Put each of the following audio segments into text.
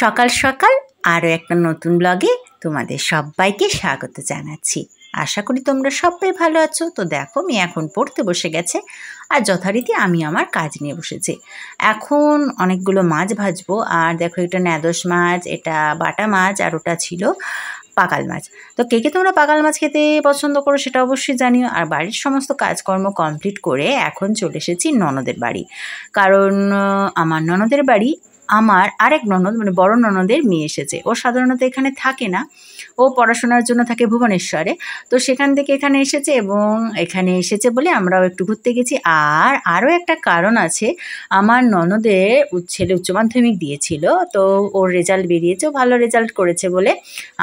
সকাল সকাল আরও একটা নতুন ব্লগে তোমাদের সবাইকে স্বাগত জানাচ্ছি। আশা করি তোমরা সবাই ভালো আছো। তো দেখো মেয়ে এখন পড়তে বসে গেছে আর যথারীতি আমি আমার কাজ নিয়ে বসেছি। এখন অনেকগুলো মাছ ভাজবো। আর দেখো এটা ন্যাদোস মাছ, এটা বাটা মাছ, আর ওটা ছিল পাকাল মাছ। তো কে কে তোমরা পাকাল মাছ খেতে পছন্দ করো সেটা অবশ্যই জানিও। আর বাড়ির সমস্ত কাজকর্ম কমপ্লিট করে এখন চলে এসেছি ননদের বাড়ি। কারণ আমার ননদের বাড়ি আমার আরেক ননদ মানে বড় ননদের মেয়ে এসেছে। ও সাধারণত এখানে থাকে না, ও পড়াশোনার জন্য থাকে ভুবনেশ্বরে। তো সেখান থেকে এখানে এসেছে এবং এখানে এসেছে বলে আমরাও একটু ঘুরতে গেছি। আর আরও একটা কারণ আছে, আমার ননদের ছেলে উচ্চ মাধ্যমিক দিয়েছিল, তো ওর রেজাল্ট বেরিয়েছে, ও ভালো রেজাল্ট করেছে বলে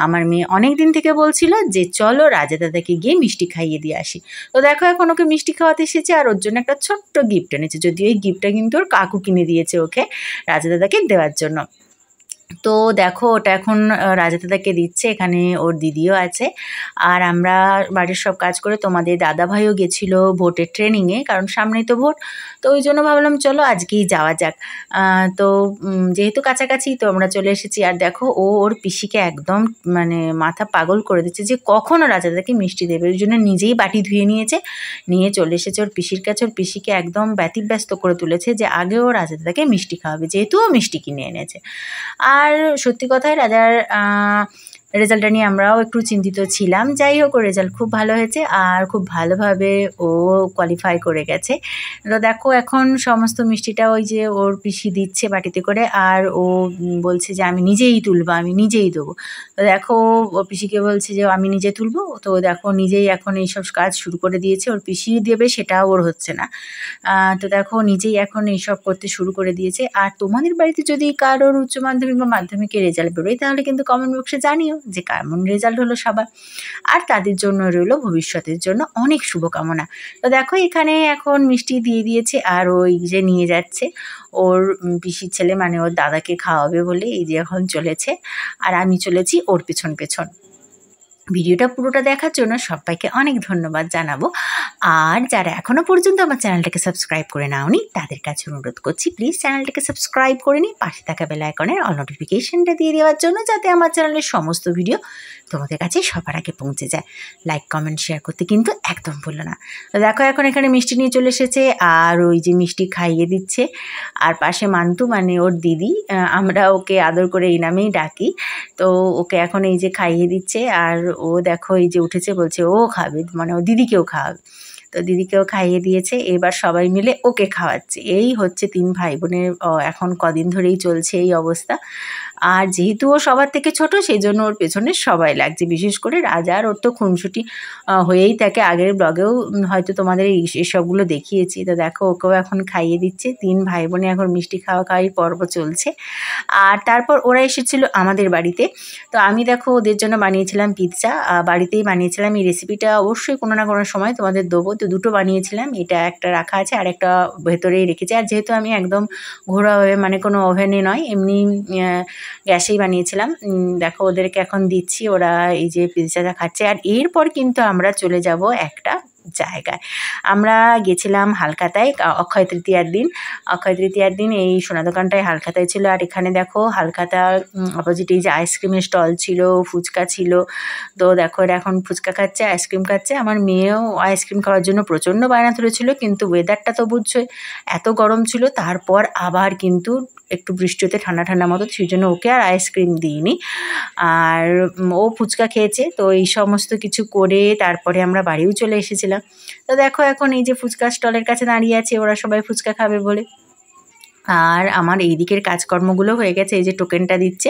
আমার মেয়ে অনেক দিন থেকে বলছিল যে চলো রাজা দাদাকে গিয়ে মিষ্টি খাইয়ে দিয়ে আসি। তো দেখো এখন ওকে মিষ্টি খাওয়াতে এসেছে আর ওর জন্য একটা ছোট্ট গিফট এনেছে, যদিও এই গিফটটা কিন্তু ওর কাকু কিনে দিয়েছে ওকে রাজা দাদাকে দেওয়ার জন্য। তো দেখো ওটা এখন রাজা দাদাকে দিচ্ছে, এখানে ওর দিদিও আছে। আর আমরা বাড়ির সব কাজ করে তোমাদের দাদা ভাইও গেছিলো ভোটের ট্রেনিংয়ে, কারণ সামনেই তো ভোট। তো ওই জন্য ভাবলাম চলো আজকেই যাওয়া যাক। তো যেহেতু কাছাকাছি তো আমরা চলে এসেছি। আর দেখো ও ওর পিসিকে একদম মানে মাথা পাগল করে দিচ্ছে যে কখনও রাজা দাদাকে মিষ্টি দেবে। ওই জন্য নিজেই বাটি ধুয়ে নিয়েছে, নিয়ে চলে এসেছে ওর পিসির কাছে। ওর পিসিকে একদম ব্যতিব্যস্ত করে তুলেছে যে আগে ও রাজা দাদাকে মিষ্টি খাওয়াবে, যেহেতু ও মিষ্টি কিনে এনেছে। আর সত্যি কথাই রাজার রেজাল্টটা নিয়ে আমরাও একটু চিন্তিত ছিলাম। যাই হোক ওর রেজাল্ট খুব ভালো হয়েছে আর খুব ভালোভাবে ও কোয়ালিফাই করে গেছে। তো দেখো এখন সমস্ত মিষ্টিটা ওই যে ওর পিসি দিচ্ছে বাটিতে করে, আর ও বলছে যে আমি নিজেই তুলবো, আমি নিজেই দেবো। তো দেখো ওর পিসিকে বলছে যে আমি নিজে তুলবো। তো দেখো নিজেই এখন এইসব কাজ শুরু করে দিয়েছে, ওর পিসি দেবে সেটাও ওর হচ্ছে না। তো দেখো নিজেই এখন এইসব করতে শুরু করে দিয়েছে। আর তোমাদের বাড়িতে যদি কারোর উচ্চ মাধ্যমিক বা মাধ্যমিকের রেজাল্ট বেরোয় তাহলে কিন্তু কমেন্ট বক্সে জানিও যে কেমন রেজাল্ট হলো সবার। আর তাদের জন্য রইলো ভবিষ্যতের জন্য অনেক শুভকামনা। তো দেখো এখানে এখন মিষ্টি দিয়ে দিয়েছে আর ওই যে নিয়ে যাচ্ছে ওর পিসির ছেলে মানে ওর দাদাকে খাওয়াবে বলে এই যে এখন চলেছে। আর আমি চলেছি ওর পেছন পেছন। ভিডিওটা পুরোটা দেখার জন্য সবাইকে অনেক ধন্যবাদ জানাবো। আর যারা এখনও পর্যন্ত আমার চ্যানেলটাকে সাবস্ক্রাইব করে নাওনি তাদের কাছে অনুরোধ করছি প্লিজ চ্যানেলটাকে সাবস্ক্রাইব করে নিই, পাশে থাকা বেল আইকনের অল নোটিফিকেশনটা দিয়ে দেওয়ার জন্য, যাতে আমার চ্যানেলের সমস্ত ভিডিও তোমাদের কাছে সবার আগে পৌঁছে যায়। লাইক কমেন্ট শেয়ার করতে কিন্তু একদম ভুলো না। তো দেখো এখন এখানে মিষ্টি নিয়ে চলে এসেছে আর ওই যে মিষ্টি খাইয়ে দিচ্ছে। আর পাশে মান্তু মানে ওর দিদি, আমরা ওকে আদর করে এই নামেই ডাকি। তো ওকে এখন এই যে খাইয়ে দিচ্ছে আর ও দেখো এই যে উঠেছে, বলছে ও খাবে, মানে ও দিদিকেও খাওয়াবে। তো দিদিকেও খাইয়ে দিয়েছে, এবার সবাই মিলে ওকে খাওয়াচ্ছে। এই হচ্ছে 3 ভাই বোনের এখন কদিন ধরেই চলছে এই অবস্থা। আর যেহেতু ও সবার থেকে ছোট সেই জন্য ওর পেছনে সবাই লাগছে, বিশেষ করে রাজার ওর তো খুনসুটি হয়েই থাকে। আগের ব্লগেও হয়তো তোমাদের এসবগুলো দেখিয়েছি। তো দেখো ওকেও এখন খাইয়ে দিচ্ছে, 3 ভাই বোনে এখন মিষ্টি খাওয়া খাওয়াই পর্ব চলছে। আর তারপর ওরা এসেছিলো আমাদের বাড়িতে। তো আমি দেখো ওদের জন্য বানিয়েছিলাম পিৎজা, বাড়িতেই বানিয়েছিলাম। এই রেসিপিটা অবশ্যই কোনো না কোনো সময় তোমাদের দেবো। তো দুটো বানিয়েছিলাম, এটা একটা রাখা আছে আর একটা ভেতরেই রেখেছি। আর যেহেতু আমি একদম ঘরোয়াভাবে মানে কোনো ওভেনে নয় এমনি গ্যাসেই বানিয়েছিলাম। দেখো ওদেরকে এখন দিচ্ছি, ওরা এই যে পিৎজাটা খাচ্ছে। আর এরপর কিন্তু আমরা চলে যাব একটা জায়গায়। আমরা গেছিলাম হালখাতায় অক্ষয় তৃতীয়ার দিন। অক্ষয় তৃতীয়ার দিন এই সোনা দোকানটায় হালখাতায় ছিল। আর এখানে দেখো হালখাতার অপোজিটে এই যে আইসক্রিমের স্টল ছিল, ফুচকা ছিল। তো দেখো এরা এখন ফুচকা খাচ্ছে, আইসক্রিম খাচ্ছে। আমার মেয়েও আইসক্রিম খাওয়ার জন্য প্রচণ্ড বায়না ধরেছিল, কিন্তু ওয়েদারটা তো বুঝছোই এত গরম ছিল। তারপর আবার কিন্তু একটু বৃষ্টি হতে ঠান্ডা ঠান্ডা মতো, সেই জন্য ওকে আর আইসক্রিম দিইনি। আর ও ফুচকা খেয়েছে। তো এই সমস্ত কিছু করে তারপরে আমরা বাড়িও চলে এসেছিলাম। তো দেখো এখন এই যে ফুচকা স্টলের কাছে দাঁড়িয়ে আছে, ওরা সবাই ফুচকা খাবে বলে। আর আমার এই দিকের কাজকর্মগুলো হয়ে গেছে, এই যে টোকেনটা দিচ্ছে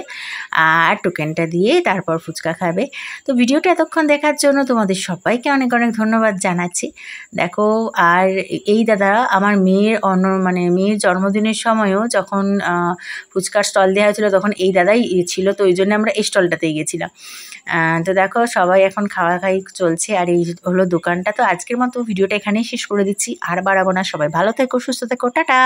আর টোকেনটা দিয়ে তারপর ফুচকা খাবে। তো ভিডিওটা এতক্ষণ দেখার জন্য তোমাদের সবাইকে অনেক অনেক ধন্যবাদ জানাচ্ছি। দেখো আর এই দাদা আমার মেয়ের মানে মেয়ের জন্মদিনের সময়ও যখন ফুচকার স্টল দেওয়া হয়েছিলো তখন এই দাদাই ছিল, তো ওই জন্য আমরা এই স্টলটাতেই গেছিলাম। তো দেখো সবাই এখন খাওয়া খাই চলছে। আর এই হলো দোকানটা। তো আজকের মতো ভিডিওটা এখানেই শেষ করে দিচ্ছি, আর বাড়াবো না। সবাই ভালো থেকো, সুস্থ থেকো, টাটা।